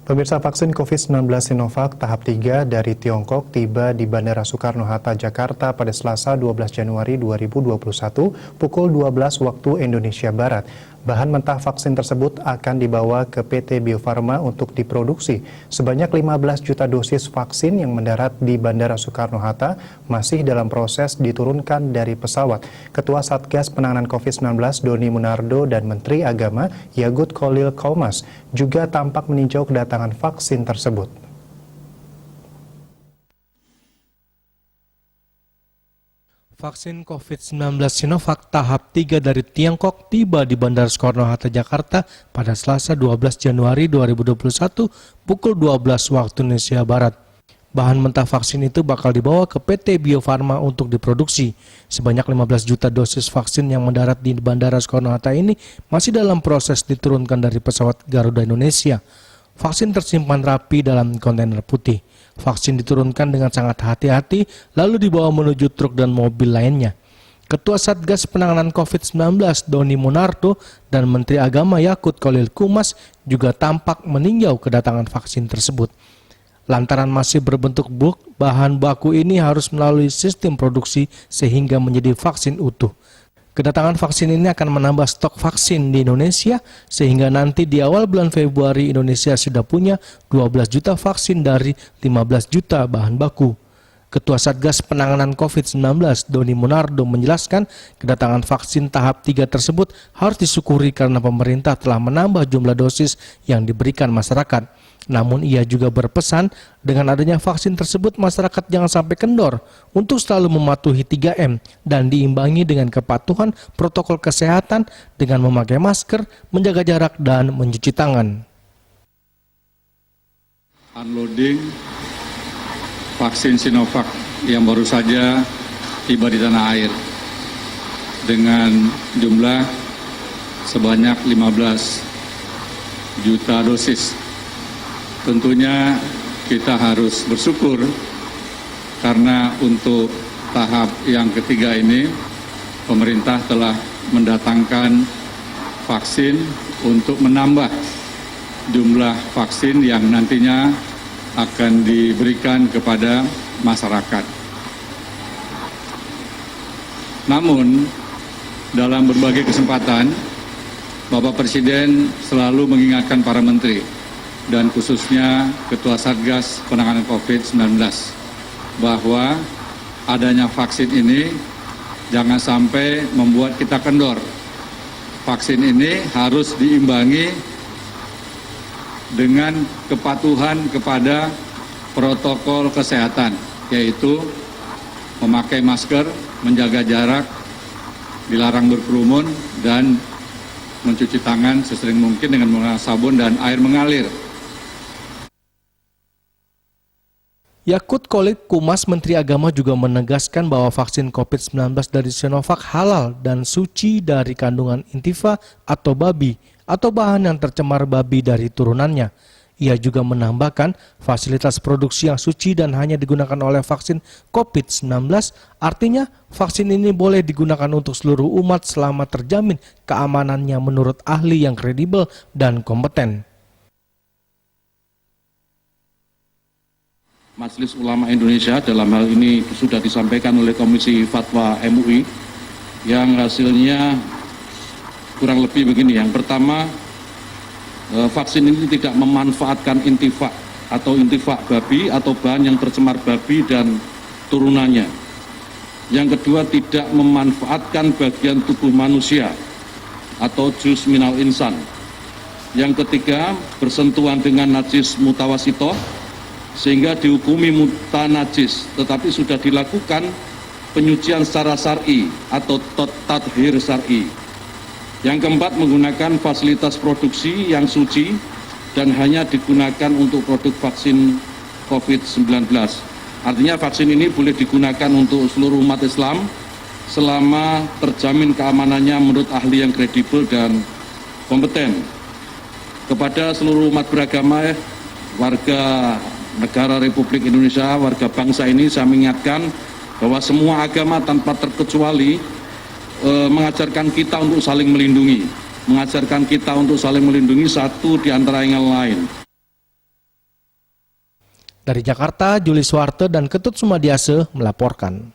Pemirsa, vaksin COVID-19 Sinovac tahap 3 dari Tiongkok tiba di Bandara Soekarno-Hatta, Jakarta pada Selasa 12 Januari 2021 pukul 12 waktu Indonesia Barat. Bahan mentah vaksin tersebut akan dibawa ke PT Bio Farma untuk diproduksi. Sebanyak 15 juta dosis vaksin yang mendarat di Bandara Soekarno-Hatta masih dalam proses diturunkan dari pesawat. Ketua Satgas Penanganan COVID-19 Doni Monardo dan Menteri Agama Yakut Khalil Qumas juga tampak meninjau kedatangan vaksin tersebut. Vaksin COVID-19 Sinovac tahap 3 dari Tiongkok tiba di Bandara Soekarno-Hatta, Jakarta pada Selasa 12 Januari 2021 pukul 12 waktu Indonesia Barat. Bahan mentah vaksin itu bakal dibawa ke PT Bio Farma untuk diproduksi. Sebanyak 15 juta dosis vaksin yang mendarat di Bandara Soekarno-Hatta ini masih dalam proses diturunkan dari pesawat Garuda Indonesia. Vaksin tersimpan rapi dalam kontainer putih. Vaksin diturunkan dengan sangat hati-hati lalu dibawa menuju truk dan mobil lainnya. Ketua Satgas Penanganan COVID-19 Doni Monardo dan Menteri Agama Yakut Khalil Qumas juga tampak meninjau kedatangan vaksin tersebut. Lantaran masih berbentuk bulk, bahan baku ini harus melalui sistem produksi sehingga menjadi vaksin utuh. Kedatangan vaksin ini akan menambah stok vaksin di Indonesia sehingga nanti di awal bulan Februari Indonesia sudah punya 12 juta vaksin dari 15 juta bahan baku. Ketua Satgas Penanganan COVID-19 Doni Monardo menjelaskan kedatangan vaksin tahap 3 tersebut harus disyukuri karena pemerintah telah menambah jumlah dosis yang diberikan masyarakat. Namun ia juga berpesan dengan adanya vaksin tersebut masyarakat jangan sampai kendor untuk selalu mematuhi 3M dan diimbangi dengan kepatuhan protokol kesehatan dengan memakai masker, menjaga jarak, dan mencuci tangan. Unloading vaksin Sinovac yang baru saja tiba di tanah air dengan jumlah sebanyak 15 juta dosis. Tentunya kita harus bersyukur karena untuk tahap yang ketiga ini pemerintah telah mendatangkan vaksin untuk menambah jumlah vaksin yang nantinya akan diberikan kepada masyarakat. Namun dalam berbagai kesempatan Bapak Presiden selalu mengingatkan para menteri dan khususnya Ketua Satgas Penanganan COVID-19 bahwa adanya vaksin ini jangan sampai membuat kita kendor. Vaksin ini harus diimbangi dengan kepatuhan kepada protokol kesehatan, yaitu memakai masker, menjaga jarak, dilarang berkerumun, dan mencuci tangan sesering mungkin dengan menggunakan sabun dan air mengalir. Yakut Khalil Qumas Menteri Agama juga menegaskan bahwa vaksin COVID-19 dari Sinovac halal dan suci dari kandungan intifa atau babi atau bahan yang tercemar babi dari turunannya. Ia juga menambahkan fasilitas produksi yang suci dan hanya digunakan oleh vaksin COVID-19, artinya vaksin ini boleh digunakan untuk seluruh umat selama terjamin keamanannya menurut ahli yang kredibel dan kompeten. Majelis Ulama Indonesia dalam hal ini sudah disampaikan oleh Komisi Fatwa MUI yang hasilnya kurang lebih begini. Yang pertama, vaksin ini tidak memanfaatkan intifak atau intifak babi atau bahan yang tercemar babi dan turunannya. Yang kedua, tidak memanfaatkan bagian tubuh manusia atau juz minal insan. Yang ketiga, bersentuhan dengan najis mutawasitoh sehingga dihukumi mutanajis, tetapi sudah dilakukan penyucian secara syar'i atau tathir syar'i. Yang keempat, menggunakan fasilitas produksi yang suci dan hanya digunakan untuk produk vaksin COVID-19. Artinya vaksin ini boleh digunakan untuk seluruh umat Islam selama terjamin keamanannya menurut ahli yang kredibel dan kompeten. Kepada seluruh umat beragama, warga negara Republik Indonesia, warga bangsa ini, saya mengingatkan bahwa semua agama tanpa terkecuali mengajarkan kita untuk saling melindungi, satu di antara yang lain. Dari Jakarta, Juli Suwarte dan Ketut Sumadiase melaporkan.